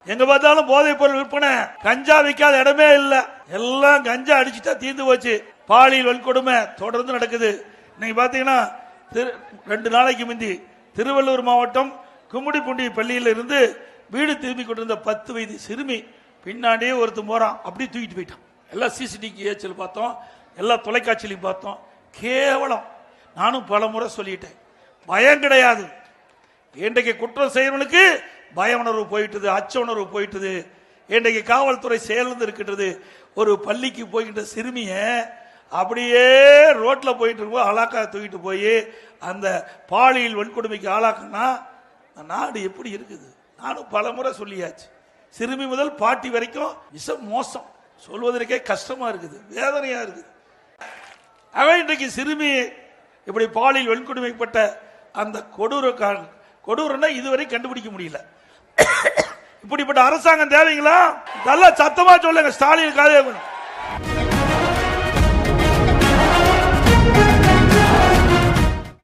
எங்க பார்த்தாலும் போதைப் பொருள் விற்பனை, கஞ்சா விற்காத இடமே இல்ல. எல்லாம் கஞ்சா அடிச்சுட்டா தீர்ந்து போச்சு. பாலியல் வன்கொடுமை தொடர்ந்து நடக்குது. நீங்க பாத்தீங்கன்னா 2 நாளைக்கு முந்தி திருவள்ளூர் மாவட்டம் கும்மிடிப்பூண்டி பள்ளியில இருந்து வீடு திரும்பி கொண்டிருந்த 10 வயது சிறுமி பின்னாடியே ஒருத்தன் போறான், அப்படி தூக்கிட்டு போயிட்டான். எல்லாம் சிசிடிவி பார்த்தோம், எல்லா தொலைக்காட்சியிலையும் பார்த்தோம். கேவலம். நானும் பல முறை சொல்லிட்டேன், பயம் கிடையாது. இன்றைக்கு குற்றம் செய்யறவனுக்கு பய உணர்வு போயிட்டது, அச்ச உணர்வு போயிட்டது. இன்றைக்கு காவல்துறை செயலிழந்து இருக்கின்றது. ஒரு பள்ளிக்கு போய்கின்ற சிறுமிய அப்படியே ரோட்ல போயிட்டு இருக்கும் அலாக்கா தூக்கிட்டு போய் அந்த பாலியல் வன்கொடுமைக்கு ஆளாக்குனா நாடு எப்படி இருக்குது? நானும் பல முறை சொல்லியாச்சு. சிறுமி முதல் பாட்டி வரைக்கும் மிக மோசம். சொல்வதற்கே கஷ்டமா இருக்குது, வேதனையா இருக்குது. அவன் இன்றைக்கு சிறுமி இப்படி பாலியல் வன்கொடுமைப்பட்ட அந்த கொடூரம்னா இதுவரை கண்டுபிடிக்க முடியல. இப்படிப்பட்ட அரசாங்கம் தேவைங்களா? நல்லா சத்தமா சொல்லுங்க. ஸ்டாலின் காதே